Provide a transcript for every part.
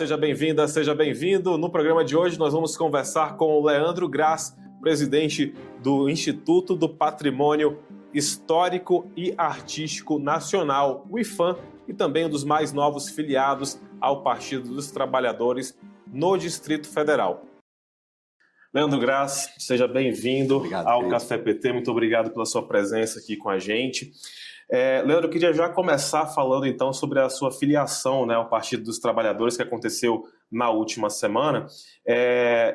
seja bem-vinda, seja bem-vindo. No programa de hoje nós vamos conversar com o Leandro Graz, presidente do Instituto do Patrimônio Histórico e Artístico Nacional, o IPHAN, e também um dos mais novos filiados ao Partido dos Trabalhadores no Distrito Federal. Leandro Graz, seja bem-vindo ao Café PT. Muito obrigado pela sua presença aqui com a gente. Leandro, eu queria já começar falando então sobre a sua filiação, né, ao Partido dos Trabalhadores, que aconteceu na última semana,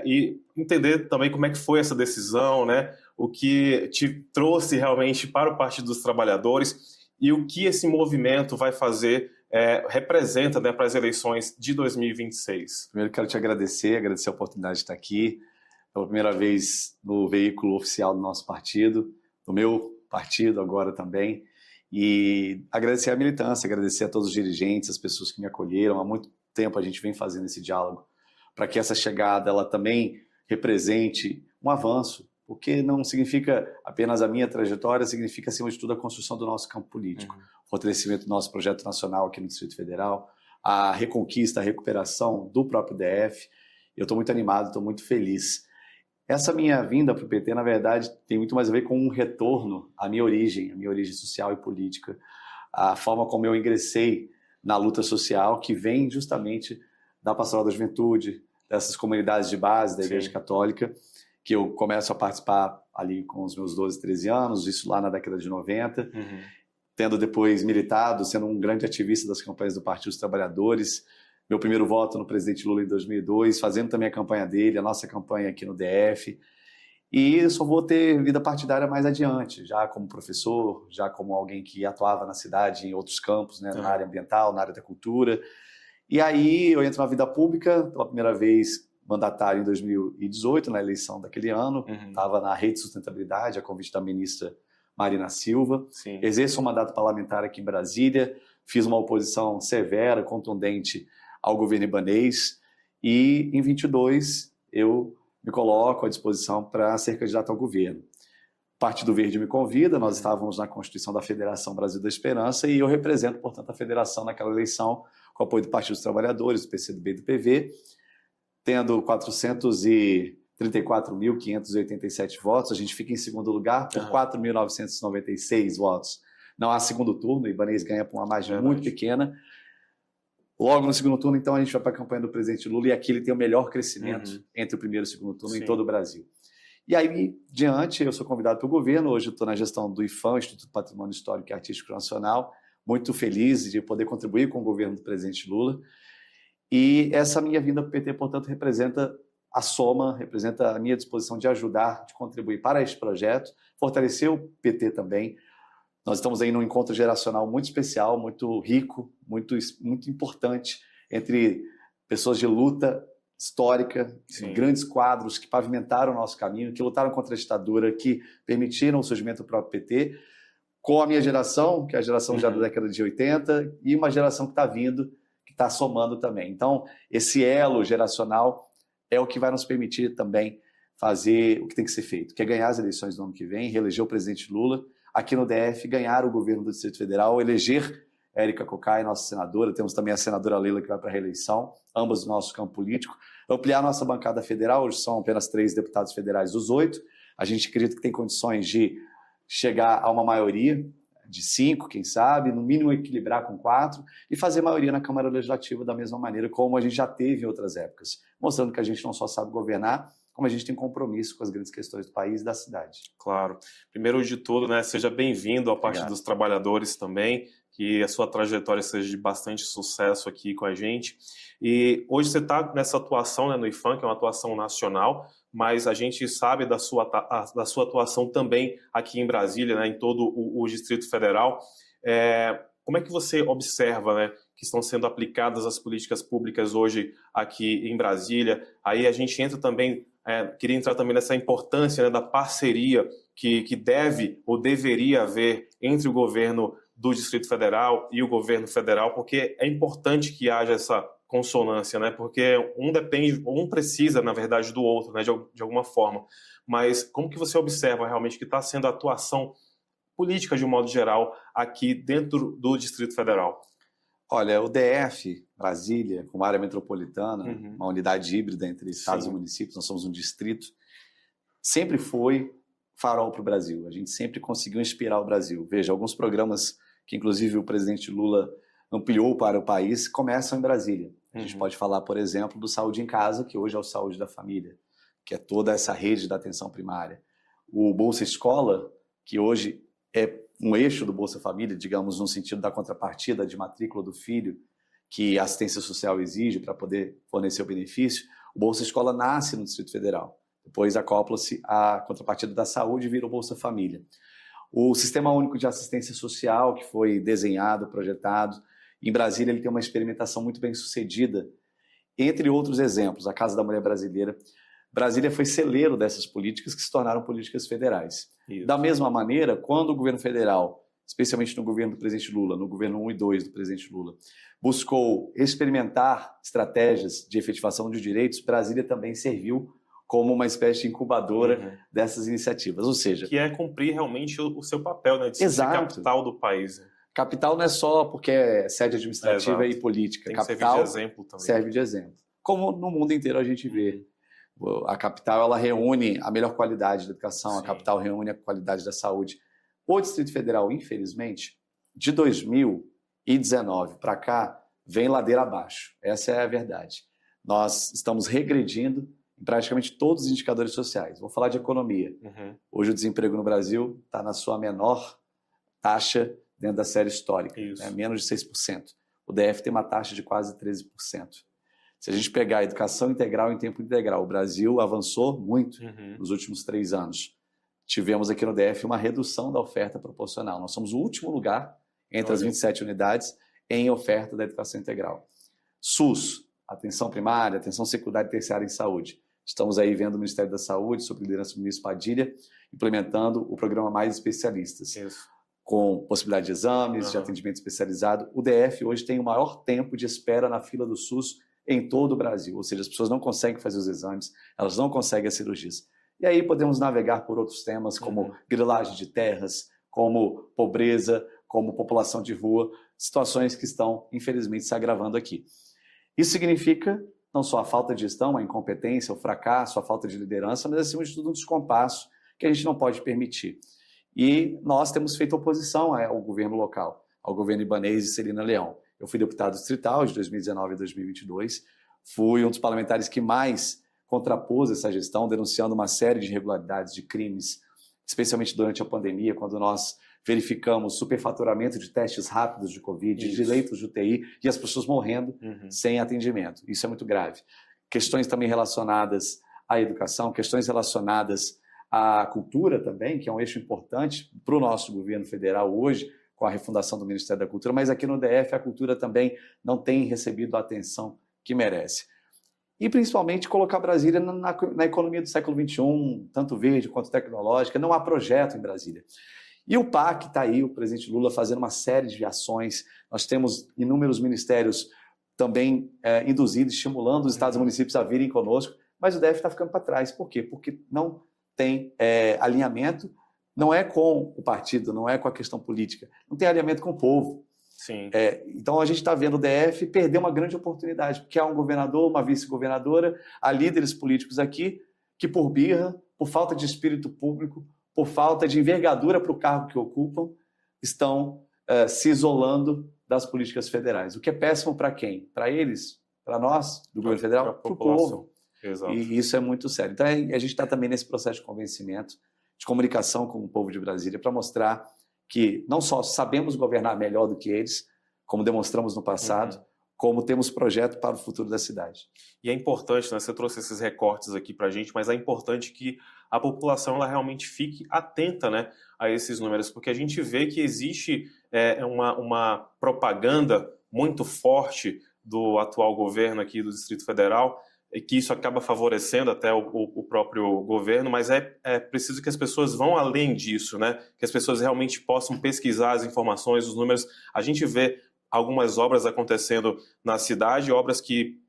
e entender também como é que foi essa decisão, né, o que te trouxe realmente para o Partido dos Trabalhadores e o que esse movimento vai fazer, representa, né, para as eleições de 2026. Primeiro quero te agradecer a oportunidade de estar aqui, pela primeira vez no veículo oficial do nosso partido, do meu partido agora também, e agradecer a militância, agradecer a todos os dirigentes, as pessoas que me acolheram. Há muito tempo a gente vem fazendo esse diálogo para que essa chegada ela também represente um avanço, porque não significa apenas a minha trajetória, significa acima de tudo a construção do nosso campo político, o fortalecimento do nosso projeto nacional aqui no Distrito Federal, a reconquista, a recuperação do próprio DF. Eu estou muito animado, estou muito feliz. Essa minha vinda para o PT, na verdade, tem muito mais a ver com um retorno à minha origem social e política, a forma como eu ingressei na luta social, que vem justamente da Pastoral da Juventude, dessas comunidades de base da Igreja Católica, que eu começo a participar ali com os meus 12, 13 anos, isso lá na década de 90, tendo depois militado, sendo um grande ativista das campanhas do Partido dos Trabalhadores, meu primeiro voto no presidente Lula em 2002, fazendo também a campanha dele, a nossa campanha aqui no DF. E eu só vou ter vida partidária mais adiante, já como professor, já como alguém que atuava na cidade em outros campos, né, na área ambiental, na área da cultura. E aí eu entro na vida pública, pela primeira vez mandatário em 2018, na eleição daquele ano. Estava na Rede de Sustentabilidade, a convite da ministra Marina Silva. Exerço um mandato parlamentar aqui em Brasília, fiz uma oposição severa, contundente ao governo ibanês, e em 22 eu me coloco à disposição para ser candidato ao governo. O Partido Verde me convida, nós estávamos na Constituição da Federação Brasil da Esperança e eu represento, portanto, a federação naquela eleição com o apoio do Partido dos Trabalhadores, do PCdoB e do PV, tendo 434.587 votos. A gente fica em segundo lugar por 4.996 votos. Não há segundo turno, o ibanês ganha por uma margem muito pequena. Logo no segundo turno, então, a gente vai para a campanha do presidente Lula e aqui ele tem o melhor crescimento entre o primeiro e o segundo turno em todo o Brasil. E aí, diante, eu sou convidado para o governo, hoje eu estou na gestão do IPHAN, Instituto do Patrimônio Histórico e Artístico Nacional, muito feliz de poder contribuir com o governo do presidente Lula. E essa minha vinda para o PT, portanto, representa a soma, representa a minha disposição de ajudar, de contribuir para este projeto, fortalecer o PT também. Nós estamos aí num encontro geracional muito especial, muito rico, muito importante, entre pessoas de luta histórica, grandes quadros que pavimentaram o nosso caminho, que lutaram contra a ditadura, que permitiram o surgimento do próprio PT, com a minha geração, que é a geração já da década de 80, e uma geração que está vindo, que está somando também. Então, esse elo geracional é o que vai nos permitir também fazer o que tem que ser feito, que é ganhar as eleições do ano que vem, reeleger o presidente Lula, aqui no DF, ganhar o governo do Distrito Federal, eleger Érica Cocai, nossa senadora, temos também a senadora Leila que vai para a reeleição, ambas do nosso campo político, ampliar nossa bancada federal, hoje são apenas 3 deputados federais dos 8, a gente acredita que tem condições de chegar a uma maioria de 5, quem sabe, no mínimo equilibrar com 4 e fazer maioria na Câmara Legislativa da mesma maneira como a gente já teve em outras épocas, mostrando que a gente não só sabe governar, como a gente tem compromisso com as grandes questões do país e da cidade. Claro. Primeiro de tudo, né, seja bem-vindo ao Partido dos Trabalhadores também, que a sua trajetória seja de bastante sucesso aqui com a gente. E hoje você está nessa atuação, né, no IPHAN, que é uma atuação nacional, mas a gente sabe da sua atuação também aqui em Brasília, né, em todo o Distrito Federal. Como é que você observa, né, que estão sendo aplicadas as políticas públicas hoje aqui em Brasília? Aí a gente entra também, queria entrar também nessa importância, né, da parceria que deve ou deveria haver entre o governo do Distrito Federal e o governo federal, porque é importante que haja essa consonância, né? Porque um precisa, na verdade, do outro, né? De alguma forma. Mas como que você observa realmente que está sendo a atuação política, de um modo geral, aqui dentro do Distrito Federal? Olha, o DF, Brasília, como área metropolitana, Uhum. uma unidade híbrida entre estados Sim. e municípios, nós somos um distrito, sempre foi farol para o Brasil. A gente sempre conseguiu inspirar o Brasil. Veja, alguns programas que, inclusive, o presidente Lula ampliou para o país começam em Brasília. A gente pode falar, por exemplo, do Saúde em Casa, que hoje é o Saúde da Família, que é toda essa rede da atenção primária. O Bolsa Escola, que hoje é um eixo do Bolsa Família, digamos, no sentido da contrapartida de matrícula do filho, que a assistência social exige para poder fornecer o benefício. O Bolsa Escola nasce no Distrito Federal. Depois acopla-se a contrapartida da saúde e vira o Bolsa Família. O Sistema Único de Assistência Social, que foi desenhado, projetado, em Brasília ele tem uma experimentação muito bem sucedida. Entre outros exemplos, a Casa da Mulher Brasileira. Brasília foi celeiro dessas políticas que se tornaram políticas federais. Isso. Da mesma maneira, quando o governo federal, especialmente no governo do presidente Lula, no governo 1 e 2 do presidente Lula, buscou experimentar estratégias de efetivação de direitos, Brasília também serviu como uma espécie de incubadora dessas iniciativas. Ou seja... Que é cumprir realmente o seu papel, né? De ser capital do país. Capital não é só porque é sede administrativa e política. Tem que capital servir de exemplo também. Serve de exemplo. Como no mundo inteiro a gente vê. A capital ela reúne a melhor qualidade da educação, Sim. A capital reúne a qualidade da saúde. O Distrito Federal, infelizmente, de 2019 para cá, vem ladeira abaixo. Essa é a verdade. Nós estamos regredindo em praticamente todos os indicadores sociais. Vou falar de economia. Hoje o desemprego no Brasil está na sua menor taxa dentro da série histórica, né? Menos de 6%. O DF tem uma taxa de quase 13%. Se a gente pegar a educação integral em tempo integral, o Brasil avançou muito nos últimos 3 anos. Tivemos aqui no DF uma redução da oferta proporcional. Nós somos o último lugar entre as 27 unidades em oferta da educação integral. SUS, atenção primária, atenção secundária e terciária em saúde. Estamos aí vendo o Ministério da Saúde, sob liderança do ministro Padilha, implementando o programa Mais Especialistas. Com possibilidade de exames, de atendimento especializado. O DF hoje tem o maior tempo de espera na fila do SUS em todo o Brasil, ou seja, as pessoas não conseguem fazer os exames, elas não conseguem as cirurgias. E aí podemos navegar por outros temas, como grilagem de terras, como pobreza, como população de rua, situações que estão, infelizmente, se agravando aqui. Isso significa não só a falta de gestão, a incompetência, o fracasso, a falta de liderança, mas, acima de tudo, um descompasso que a gente não pode permitir. E nós temos feito oposição ao governo local, ao governo ibanês de Celina Leão. Eu fui deputado distrital de 2019 a 2022, fui um dos parlamentares que mais contrapôs essa gestão, denunciando uma série de irregularidades, de crimes, especialmente durante a pandemia, quando nós verificamos superfaturamento de testes rápidos de Covid, de leitos de UTI, e as pessoas morrendo sem atendimento. Isso é muito grave. Questões também relacionadas à educação, questões relacionadas à cultura também, que é um eixo importante para o nosso governo federal hoje, com a refundação do Ministério da Cultura, mas aqui no DF a cultura também não tem recebido a atenção que merece. E principalmente colocar Brasília na economia do século XXI, tanto verde quanto tecnológica, não há projeto em Brasília. E o PAC está aí, o presidente Lula fazendo uma série de ações, nós temos inúmeros ministérios também induzindo, estimulando os estados e municípios a virem conosco, mas o DF está ficando para trás. Por quê? Porque não tem alinhamento, não é com o partido, não é com a questão política, não tem alinhamento com o povo. Sim. Então a gente está vendo o DF perder uma grande oportunidade, porque há um governador, uma vice-governadora, há líderes políticos aqui que por birra, por falta de espírito público, por falta de envergadura para o cargo que ocupam, estão se isolando das políticas federais. O que é péssimo para quem? Para eles? Para nós, do governo federal? Para o povo. Exato. E isso é muito sério. Então a gente está também nesse processo de convencimento, de comunicação com o povo de Brasília, para mostrar que não só sabemos governar melhor do que eles, como demonstramos no passado, como temos projeto para o futuro da cidade. E é importante, né, você trouxe esses recortes aqui para a gente, mas é importante que a população ela realmente fique atenta, né, a esses números, porque a gente vê que existe uma propaganda muito forte do atual governo aqui do Distrito Federal, e que isso acaba favorecendo até o próprio governo, mas é preciso que as pessoas vão além disso, né? Que as pessoas realmente possam pesquisar as informações, os números. A gente vê algumas obras acontecendo na cidade, obras que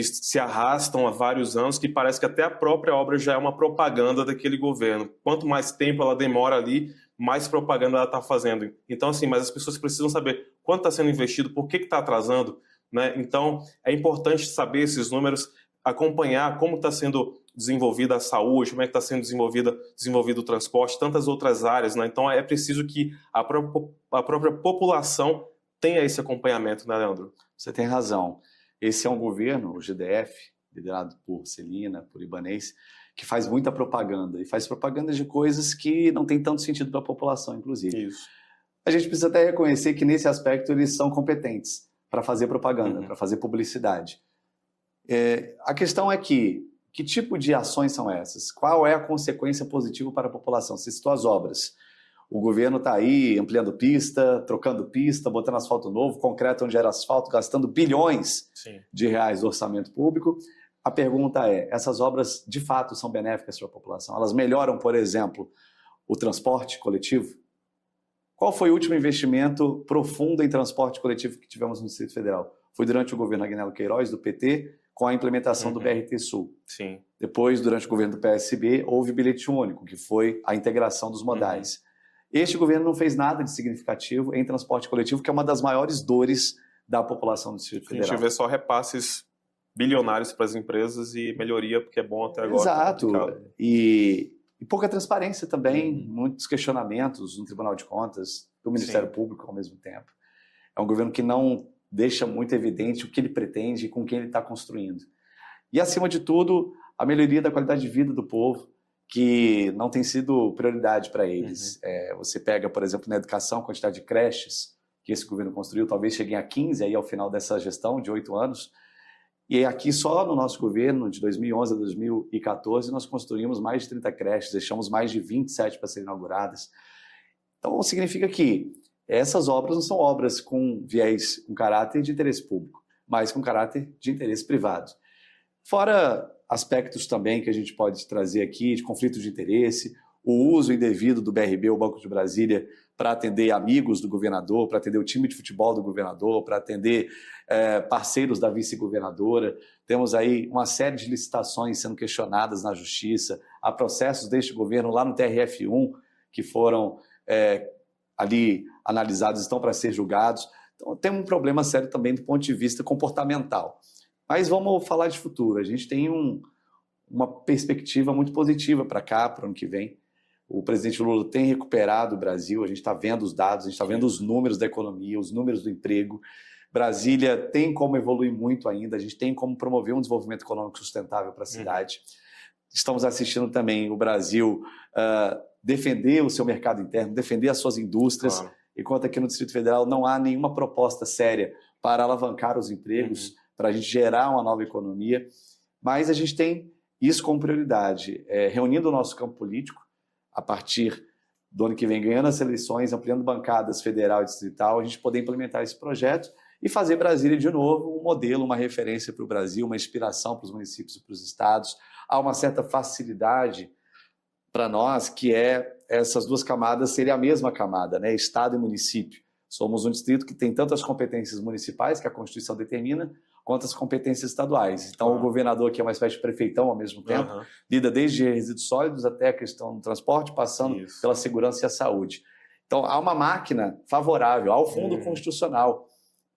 se arrastam há vários anos, que parece que até a própria obra já é uma propaganda daquele governo. Quanto mais tempo ela demora ali, mais propaganda ela está fazendo. Então, assim, mas as pessoas precisam saber quanto está sendo investido, por que está atrasando, né? Então, é importante saber esses números, acompanhar como está sendo desenvolvida a saúde, como é que está sendo desenvolvido o transporte, tantas outras áreas, né? Então, é preciso que a própria população tenha esse acompanhamento, né, Leandro? Você tem razão. Esse é um governo, o GDF, liderado por Celina, por Ibanez, que faz muita propaganda, e faz propaganda de coisas que não tem tanto sentido para a população, inclusive. Isso. A gente precisa até reconhecer que, nesse aspecto, eles são competentes para fazer propaganda, para fazer publicidade. A questão é que tipo de ações são essas? Qual é a consequência positiva para a população? Você citou as obras. O governo está aí ampliando pista, trocando pista, botando asfalto novo, concreto onde era asfalto, gastando bilhões de reais do orçamento público. A pergunta é, essas obras de fato são benéficas para a população? Elas melhoram, por exemplo, o transporte coletivo? Qual foi o último investimento profundo em transporte coletivo que tivemos no Distrito Federal? Foi durante o governo Agnello Queiroz, do PT, com a implementação do BRT Sul. Sim. Depois, durante o governo do PSB, houve bilhete único, que foi a integração dos modais. Este governo não fez nada de significativo em transporte coletivo, que é uma das maiores dores da população do Distrito Federal. A gente vê só repasses bilionários para as empresas e melhoria, porque é bom até agora. Exato. E pouca transparência também, muitos questionamentos no Tribunal de Contas, do Ministério Público ao mesmo tempo. É um governo que não deixa muito evidente o que ele pretende e com quem ele está construindo. E, acima de tudo, a melhoria da qualidade de vida do povo, que não tem sido prioridade para eles. Você pega, por exemplo, na educação, a quantidade de creches que esse governo construiu, talvez cheguem a 15 aí ao final dessa gestão de 8 anos. E aqui só no nosso governo, de 2011 a 2014, nós construímos mais de 30 creches, deixamos mais de 27 para serem inauguradas. Então, significa que essas obras não são obras com viés, com caráter de interesse público, mas com caráter de interesse privado. Fora aspectos também que a gente pode trazer aqui de conflito de interesse, o uso indevido do BRB, o Banco de Brasília, para atender amigos do governador, para atender o time de futebol do governador, para atender parceiros da vice-governadora. Temos aí uma série de licitações sendo questionadas na Justiça, há processos deste governo lá no TRF1 que foram ali analisados, estão para ser julgados. Então tem um problema sério também do ponto de vista comportamental. Mas vamos falar de futuro. A gente tem uma perspectiva muito positiva para cá, para o ano que vem. O presidente Lula tem recuperado o Brasil, a gente está vendo os dados, a gente está vendo os números da economia, os números do emprego. Brasília tem como evoluir muito ainda, a gente tem como promover um desenvolvimento econômico sustentável para a cidade. Estamos assistindo também o Brasil defender o seu mercado interno, defender as suas indústrias, enquanto aqui no Distrito Federal não há nenhuma proposta séria para alavancar os empregos, para a gente gerar uma nova economia. Mas a gente tem isso como prioridade, reunindo o nosso campo político, a partir do ano que vem, ganhando as eleições, ampliando bancadas federal e distrital, a gente poder implementar esse projeto e fazer Brasília de novo um modelo, uma referência para o Brasil, uma inspiração para os municípios e para os estados. Há uma certa facilidade para nós, que essas duas camadas serem a mesma camada, né? Estado e município. Somos um distrito que tem tantas competências municipais, que a Constituição determina, quanto as competências estaduais. Então, o governador, que é uma espécie de prefeitão ao mesmo tempo, lida desde resíduos sólidos até a questão do transporte, passando pela segurança e a saúde. Então, há uma máquina favorável ao Fundo Constitucional,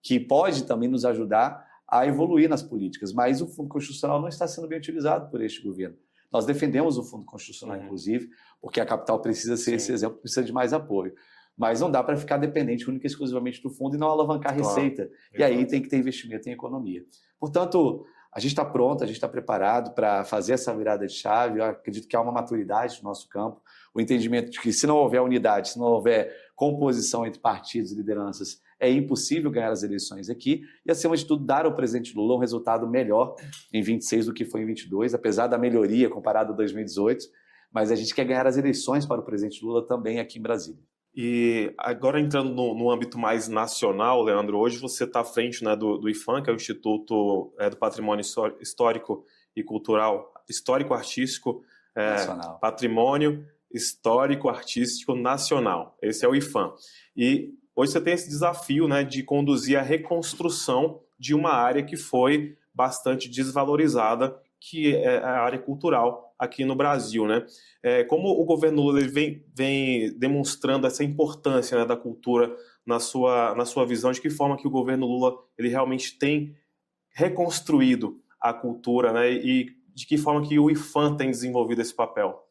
que pode também nos ajudar a evoluir nas políticas, mas o Fundo Constitucional não está sendo bem utilizado por este governo. Nós defendemos o Fundo Constitucional, inclusive, porque a capital precisa ser esse exemplo, precisa de mais apoio. Mas não dá para ficar dependente única e exclusivamente do fundo e não alavancar receita. E aí tem que ter investimento em economia. Portanto, a gente está pronto, a gente está preparado para fazer essa virada de chave. Eu acredito que há uma maturidade no nosso campo, o entendimento de que se não houver unidade, se não houver composição entre partidos e lideranças, é impossível ganhar as eleições aqui e, acima de tudo, dar ao presidente Lula um resultado melhor em 26 do que foi em 22, apesar da melhoria comparada a 2018, mas a gente quer ganhar as eleições para o presidente Lula também aqui em Brasília. E agora entrando no âmbito mais nacional, Leandro, hoje você está à frente, né, do IPHAN, que é o Instituto do Patrimônio Histórico e Cultural, Histórico-Artístico, Patrimônio Histórico-Artístico Nacional. Esse é o IPHAN. E hoje você tem esse desafio, né, de conduzir a reconstrução de uma área que foi bastante desvalorizada, que é a área cultural aqui no Brasil, né? Como o governo Lula ele vem demonstrando essa importância, né, da cultura na sua visão, de que forma que o governo Lula ele realmente tem reconstruído a cultura, né? E de que forma que o IPHAN tem desenvolvido esse papel?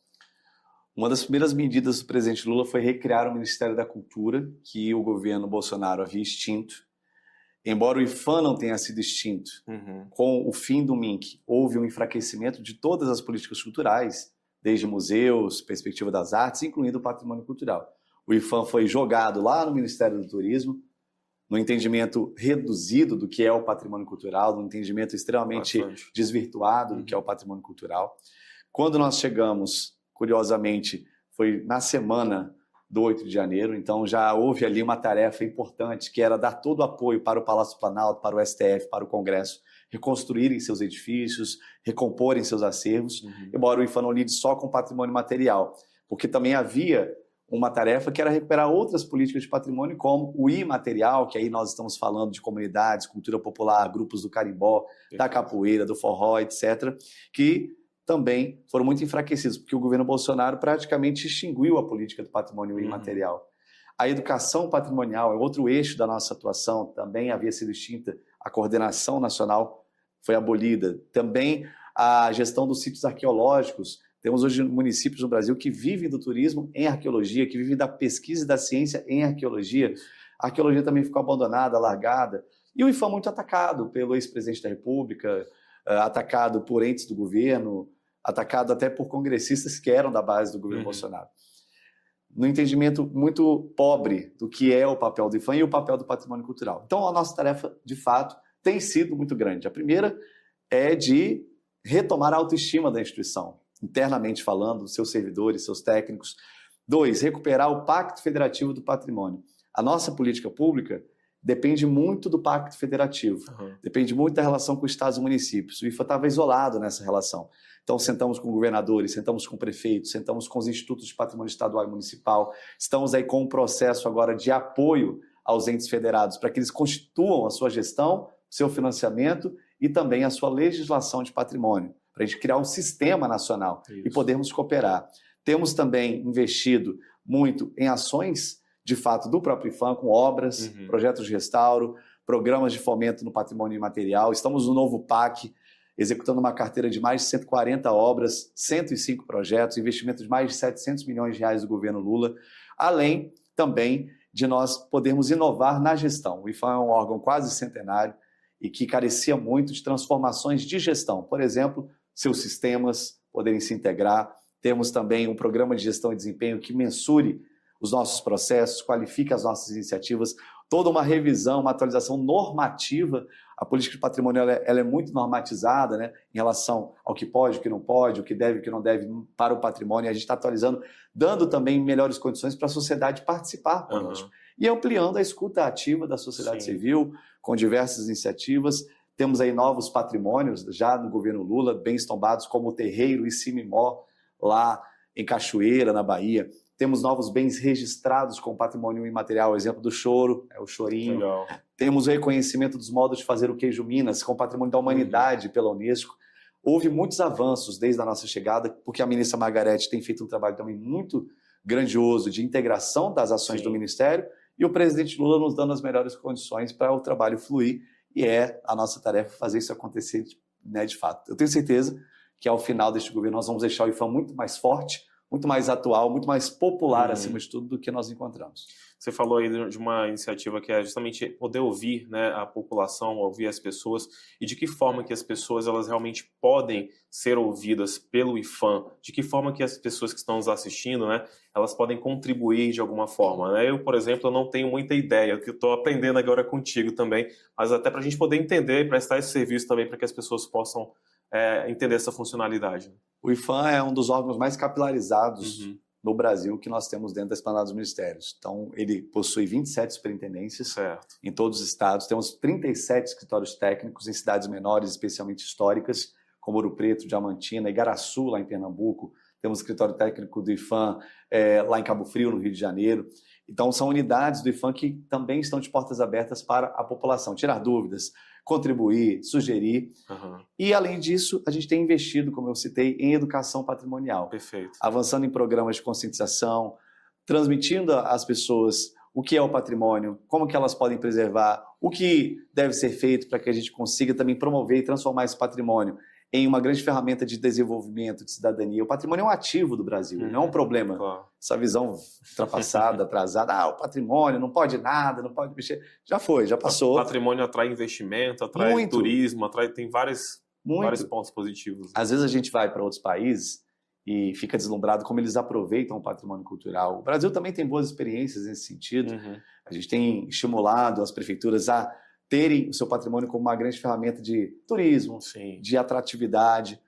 Uma das primeiras medidas do presidente Lula foi recriar o Ministério da Cultura, que o governo Bolsonaro havia extinto. Embora o IPHAN não tenha sido extinto, com o fim do MINC, houve um enfraquecimento de todas as políticas culturais, desde museus, perspectiva das artes, incluindo o patrimônio cultural. O IPHAN foi jogado lá no Ministério do Turismo, no entendimento reduzido do que é o patrimônio cultural, no entendimento extremamente desvirtuado do que é o patrimônio cultural. Quando nós chegamos, curiosamente, foi na semana do 8 de janeiro, então já houve ali uma tarefa importante, que era dar todo o apoio para o Palácio Planalto, para o STF, para o Congresso, reconstruírem seus edifícios, recomporem seus acervos, embora o IPHAN não lide só com patrimônio material, porque também havia uma tarefa que era recuperar outras políticas de patrimônio, como o imaterial, que aí nós estamos falando de comunidades, cultura popular, grupos do carimbó, da capoeira, do forró, etc., que também foram muito enfraquecidos, porque o governo Bolsonaro praticamente extinguiu a política do patrimônio imaterial. A educação patrimonial é outro eixo da nossa atuação, também havia sido extinta, a coordenação nacional foi abolida. Também a gestão dos sítios arqueológicos. Temos hoje municípios no Brasil que vivem do turismo em arqueologia, que vivem da pesquisa e da ciência em arqueologia. A arqueologia também ficou abandonada, largada. E o IPHAN muito atacado pelo ex-presidente da República, atacado por entes do governo, atacado até por congressistas que eram da base do governo Bolsonaro. No entendimento muito pobre do que é o papel do IPHAN e o papel do patrimônio cultural. Então, a nossa tarefa, de fato, tem sido muito grande. A primeira é de retomar a autoestima da instituição, internamente falando, seus servidores, seus técnicos. 2, recuperar o Pacto Federativo do Patrimônio. A nossa política pública depende muito do Pacto Federativo, depende muito da relação com estados e municípios. O IPHAN estava isolado nessa relação. Então, sentamos com governadores, sentamos com prefeitos, sentamos com os institutos de patrimônio estadual e municipal, estamos aí com um processo agora de apoio aos entes federados para que eles constituam a sua gestão, seu financiamento e também a sua legislação de patrimônio, para a gente criar um sistema nacional e podermos cooperar. Temos também investido muito em ações, de fato, do próprio IPHAN, com obras, projetos de restauro, programas de fomento no patrimônio imaterial. Estamos no novo PAC, executando uma carteira de mais de 140 obras, 105 projetos, investimento de mais de 700 milhões de reais do governo Lula, além também de nós podermos inovar na gestão. O IPHAN é um órgão quase centenário e que carecia muito de transformações de gestão. Por exemplo, seus sistemas poderem se integrar. Temos também um programa de gestão e desempenho que mensure os nossos processos, qualifique as nossas iniciativas, toda uma revisão, uma atualização normativa. A política de patrimônio ela é muito normatizada, né, em relação ao que pode, o que não pode, o que deve, o que não deve para o patrimônio. A gente está atualizando, dando também melhores condições para a sociedade participar conosco. E ampliando a escuta ativa da sociedade civil, com diversas iniciativas. Temos aí novos patrimônios, já no governo Lula, bens tombados como o Terreiro e Cimimó, lá em Cachoeira, na Bahia. Temos novos bens registrados com patrimônio imaterial, exemplo do choro, o chorinho. Legal. Temos o reconhecimento dos modos de fazer o queijo Minas, com patrimônio da humanidade pela Unesco. Houve muitos avanços desde a nossa chegada, porque a ministra Margarete tem feito um trabalho também muito grandioso de integração das ações do Ministério e o presidente Lula nos dando as melhores condições para o trabalho fluir, e é a nossa tarefa fazer isso acontecer, né, de fato. Eu tenho certeza que ao final deste governo nós vamos deixar o IPHAN muito mais forte, muito mais atual, muito mais popular, acima de tudo, do que nós encontramos. Você falou aí de uma iniciativa que é justamente poder ouvir, né, a população, ouvir as pessoas, e de que forma que as pessoas elas realmente podem ser ouvidas pelo IPHAN, de que forma que as pessoas que estão nos assistindo, né, elas podem contribuir de alguma forma. Né? Eu, por exemplo, eu não tenho muita ideia, que eu estou aprendendo agora contigo também, mas até para a gente poder entender e prestar esse serviço também para que as pessoas possam entender essa funcionalidade. O IPHAN é um dos órgãos mais capilarizados no Brasil que nós temos dentro da esplanada dos ministérios. Então, ele possui 27 superintendências em todos os estados. Temos 37 escritórios técnicos em cidades menores, especialmente históricas, como Ouro Preto, Diamantina, Igaraçu, lá em Pernambuco. Temos escritório técnico do IPHAN lá em Cabo Frio, no Rio de Janeiro. Então, são unidades do IPHAN que também estão de portas abertas para a população, tirar dúvidas, contribuir, sugerir. Uhum. E, além disso, a gente tem investido, como eu citei, em educação patrimonial. Perfeito. Avançando em programas de conscientização, transmitindo às pessoas o que é o patrimônio, como que elas podem preservar, o que deve ser feito para que a gente consiga também promover e transformar esse patrimônio em uma grande ferramenta de desenvolvimento, de cidadania. O patrimônio é um ativo do Brasil, não é um problema. Claro. Essa visão ultrapassada, atrasada, o patrimônio não pode nada, não pode mexer. Já foi, já passou. O patrimônio atrai investimento, atrai Muito. turismo, tem vários pontos positivos. Às vezes a gente vai para outros países e fica deslumbrado como eles aproveitam o patrimônio cultural. O Brasil também tem boas experiências nesse sentido. A gente tem estimulado as prefeituras a terem o seu patrimônio como uma grande ferramenta de turismo, Sim. de atratividade,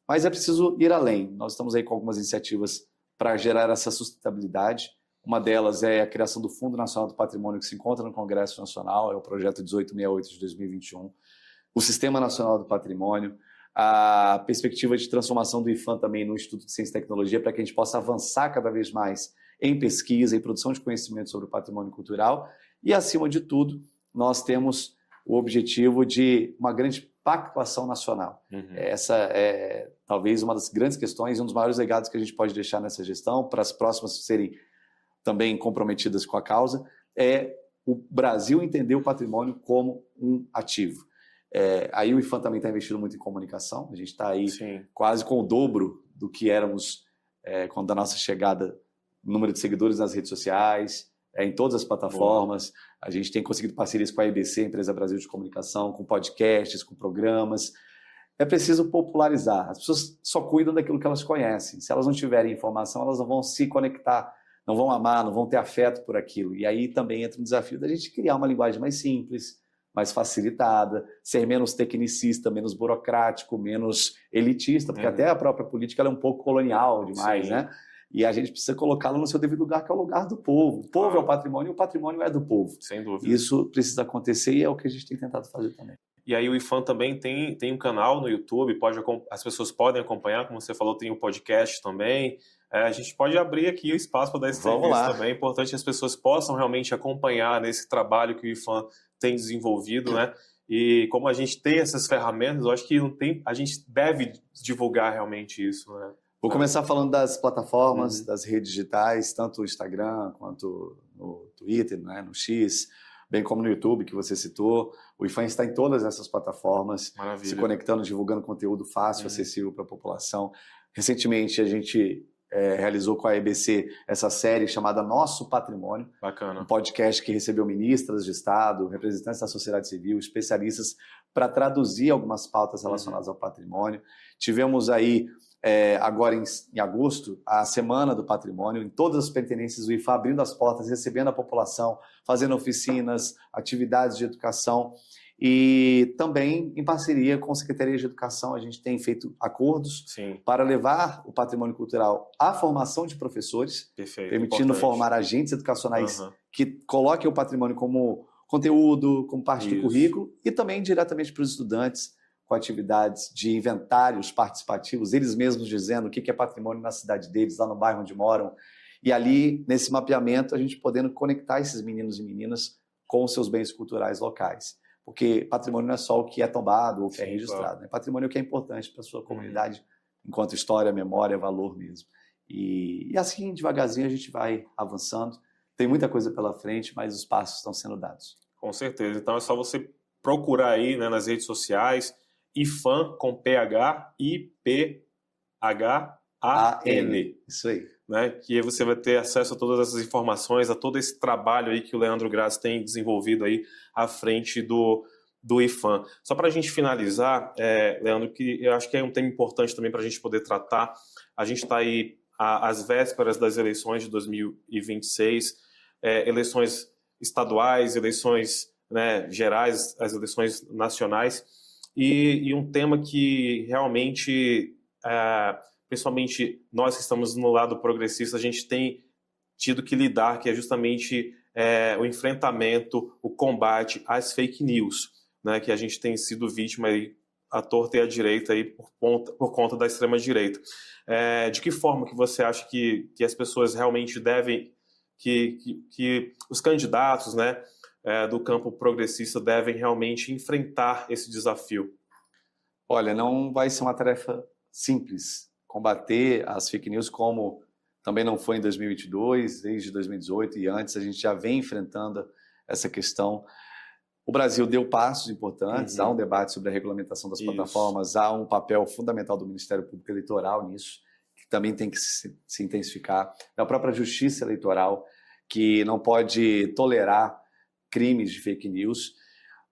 mas é preciso ir além. Nós estamos aí com algumas iniciativas para gerar essa sustentabilidade. Uma delas é a criação do Fundo Nacional do Patrimônio, que se encontra no Congresso Nacional, é o projeto 1868 de 2021. O Sistema Nacional do Patrimônio, a perspectiva de transformação do IPHAN também no Instituto de Ciência e Tecnologia, para que a gente possa avançar cada vez mais em pesquisa e produção de conhecimento sobre o patrimônio cultural. E, acima de tudo, nós temos o objetivo de uma grande pactuação nacional. Essa é talvez uma das grandes questões e um dos maiores legados que a gente pode deixar nessa gestão, para as próximas serem também comprometidas com a causa, é o Brasil entender o patrimônio como um ativo. Aí o IPHAN também está investindo muito em comunicação, a gente está aí quase com o dobro do que éramos quando da nossa chegada, número de seguidores nas redes sociais, em todas as plataformas. Boa. A gente tem conseguido parcerias com a EBC, Empresa Brasil de Comunicação, com podcasts, com programas. É preciso popularizar. As pessoas só cuidam daquilo que elas conhecem. Se elas não tiverem informação, elas não vão se conectar, não vão amar, não vão ter afeto por aquilo. E aí também entra o desafio da gente criar uma linguagem mais simples, mais facilitada, ser menos tecnicista, menos burocrático, menos elitista, porque até a própria política ela é um pouco colonial demais, né? E a gente precisa colocá-la no seu devido lugar, que é o lugar do povo. O povo é o patrimônio e o patrimônio é do povo. Sem dúvida. Isso precisa acontecer e é o que a gente tem tentado fazer também. E aí o IPHAN também tem um canal no YouTube, as pessoas podem acompanhar, como você falou, tem o podcast também. A gente pode abrir aqui o espaço para dar esse serviço também. É importante que as pessoas possam realmente acompanhar nesse trabalho que o IPHAN tem desenvolvido, né? E como a gente tem essas ferramentas, eu acho que a gente deve divulgar realmente isso, né? Vou começar falando das plataformas, das redes digitais, tanto o Instagram quanto no Twitter, né, no X, bem como no YouTube, que você citou. O IPHAN está em todas essas plataformas, se conectando, divulgando conteúdo fácil, acessível para a população. Recentemente, a gente realizou com a EBC essa série chamada Nosso Patrimônio. Bacana. Um podcast que recebeu ministras de Estado, representantes da sociedade civil, especialistas, para traduzir algumas pautas relacionadas ao patrimônio. Tivemos aí, agora em agosto, a Semana do Patrimônio, em todas as pertenências do IPHAN, abrindo as portas, recebendo a população, fazendo oficinas, atividades de educação. E também, em parceria com a Secretaria de Educação, a gente tem feito acordos para levar o patrimônio cultural à formação de professores, permitindo formar agentes educacionais que coloquem o patrimônio como conteúdo, como parte do currículo, e também diretamente para os estudantes, com atividades de inventários participativos, eles mesmos dizendo o que é patrimônio na cidade deles, lá no bairro onde moram. E ali, nesse mapeamento, a gente podendo conectar esses meninos e meninas com os seus bens culturais locais. Porque patrimônio não é só o que é tombado ou que é registrado. Né? Patrimônio é o que é importante para a sua comunidade, enquanto história, memória, valor mesmo. E assim, devagarzinho, a gente vai avançando. Tem muita coisa pela frente, mas os passos estão sendo dados. Com certeza. Então é só você procurar aí, né, nas redes sociais, IPHAN com PH, IPHAN. Isso aí. Né, que você vai ter acesso a todas essas informações, a todo esse trabalho aí que o Leandro Graz tem desenvolvido aí à frente do IPHAN. Só para a gente finalizar, Leandro, que eu acho que é um tema importante também para a gente poder tratar. A gente está aí às vésperas das eleições de 2026, eleições estaduais, eleições, né, gerais, as eleições nacionais, e um tema que realmente... principalmente nós que estamos no lado progressista, a gente tem tido que lidar, que é justamente o enfrentamento, o combate às fake news, né, que a gente tem sido vítima aí, à torta e à direita aí, por conta da extrema-direita. De que forma que você acha que as pessoas realmente devem, que os candidatos, né, do campo progressista devem realmente enfrentar esse desafio? Olha, não vai ser uma tarefa simples combater as fake news, como também não foi em 2022, desde 2018 e antes, a gente já vem enfrentando essa questão. O Brasil deu passos importantes, há um debate sobre a regulamentação das plataformas, há um papel fundamental do Ministério Público Eleitoral nisso, que também tem que se intensificar, da própria Justiça Eleitoral, que não pode tolerar crimes de fake news.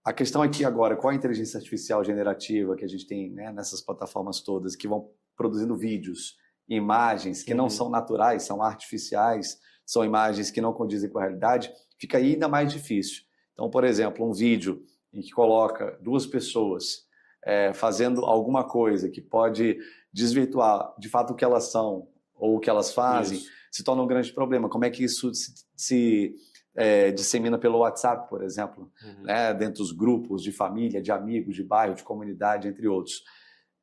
A questão aqui agora, qual a inteligência artificial generativa que a gente tem, né, nessas plataformas todas, que vão produzindo vídeos, imagens que não são naturais, são artificiais, são imagens que não condizem com a realidade, fica ainda mais difícil. Então, por exemplo, um vídeo em que coloca duas pessoas fazendo alguma coisa que pode desvirtuar de fato o que elas são ou o que elas fazem, se torna um grande problema. Como é que isso se dissemina pelo WhatsApp, por exemplo, né, dentro dos grupos de família, de amigos, de bairro, de comunidade, entre outros.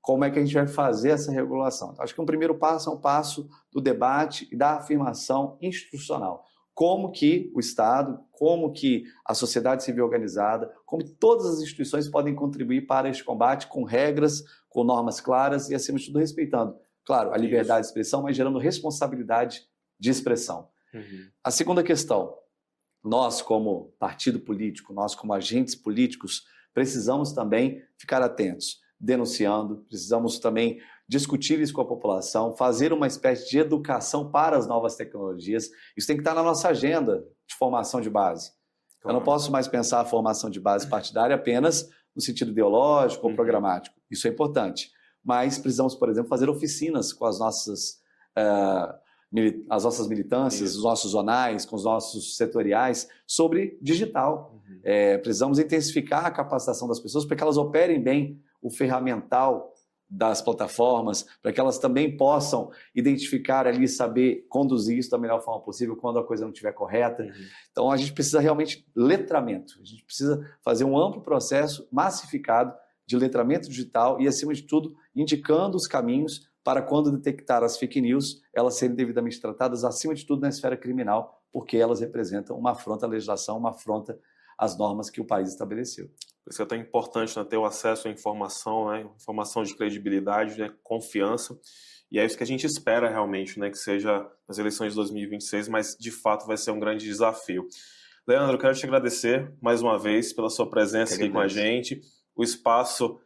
Como é que a gente vai fazer essa regulação? Então, acho que um primeiro passo é um passo do debate e da afirmação institucional. Como que o Estado, como que a sociedade civil organizada, como todas as instituições podem contribuir para este combate com regras, com normas claras e, acima de tudo, respeitando, claro, a liberdade de expressão, mas gerando responsabilidade de expressão. A segunda questão, nós como partido político, nós como agentes políticos, precisamos também ficar atentos, denunciando, precisamos também discutir isso com a população, fazer uma espécie de educação para as novas tecnologias. Isso tem que estar na nossa agenda de formação de base. Eu não posso mais pensar a formação de base partidária apenas no sentido ideológico ou programático. Isso é importante. Mas precisamos, por exemplo, fazer oficinas com as nossas militâncias, os nossos zonais, com os nossos setoriais, sobre digital. Precisamos intensificar a capacitação das pessoas para que elas operem bem o ferramental das plataformas, para que elas também possam identificar ali, saber conduzir isso da melhor forma possível quando a coisa não estiver correta. Então a gente precisa realmente letramento, a gente precisa fazer um amplo processo massificado de letramento digital e, acima de tudo, indicando os caminhos para quando detectar as fake news, elas serem devidamente tratadas, acima de tudo, na esfera criminal, porque elas representam uma afronta à legislação, uma afronta às normas que o país estabeleceu. Por isso é tão importante, né, ter o acesso à informação, né, informação de credibilidade, né, confiança, e é isso que a gente espera realmente, né, que seja nas eleições de 2026, mas de fato vai ser um grande desafio. Leandro, eu quero te agradecer mais uma vez pela sua presença aqui com a gente. O espaço,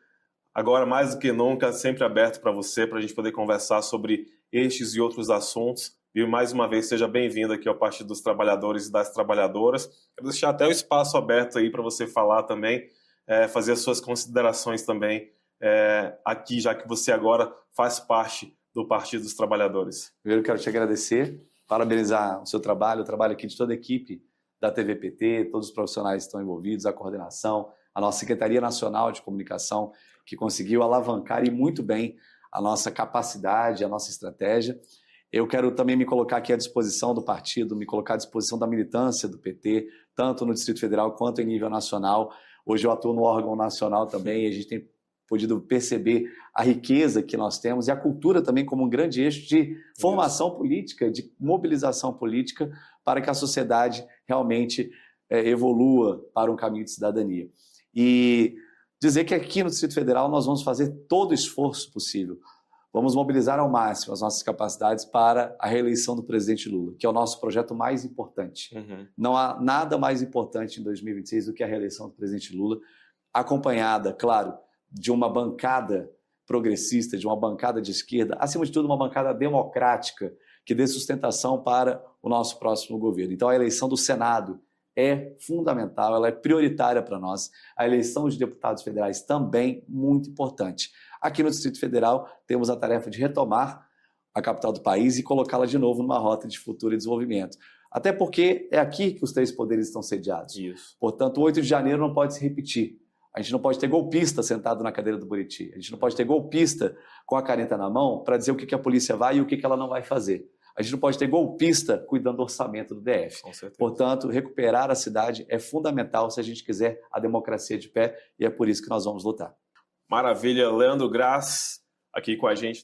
agora mais do que nunca, sempre aberto para você, para a gente poder conversar sobre estes e outros assuntos. E mais uma vez, seja bem-vindo aqui ao Partido dos Trabalhadores e das Trabalhadoras. Quero deixar até o espaço aberto aí para você falar também, fazer as suas considerações também aqui, já que você agora faz parte do Partido dos Trabalhadores. Primeiro, quero te agradecer, parabenizar o seu trabalho, o trabalho aqui de toda a equipe da TVPT, todos os profissionais que estão envolvidos, a coordenação, a nossa Secretaria Nacional de Comunicação, que conseguiu alavancar e muito bem a nossa capacidade, a nossa estratégia. Eu quero também me colocar aqui à disposição do partido, me colocar à disposição da militância do PT, tanto no Distrito Federal quanto em nível nacional. Hoje eu atuo no órgão nacional também e a gente tem podido perceber a riqueza que nós temos e a cultura também como um grande eixo de formação política, de mobilização política para que a sociedade realmente evolua para um caminho de cidadania. E dizer que aqui no Distrito Federal nós vamos fazer todo o esforço possível. Vamos mobilizar ao máximo as nossas capacidades para a reeleição do presidente Lula, que é o nosso projeto mais importante. Não há nada mais importante em 2026 do que a reeleição do presidente Lula, acompanhada, claro, de uma bancada progressista, de uma bancada de esquerda, acima de tudo uma bancada democrática que dê sustentação para o nosso próximo governo. Então a eleição do Senado é fundamental, ela é prioritária para nós. A eleição de deputados federais também muito importante. Aqui no Distrito Federal temos a tarefa de retomar a capital do país e colocá-la de novo numa rota de futuro e desenvolvimento. Até porque é aqui que os três poderes estão sediados. Portanto, o 8 de janeiro não pode se repetir. A gente não pode ter golpista sentado na cadeira do Buriti. A gente não pode ter golpista com a caneta na mão para dizer o que a polícia vai e o que ela não vai fazer. A gente não pode ter golpista cuidando do orçamento do DF. Portanto, recuperar a cidade é fundamental se a gente quiser a democracia de pé e é por isso que nós vamos lutar. Maravilha, Leandro Graz aqui com a gente.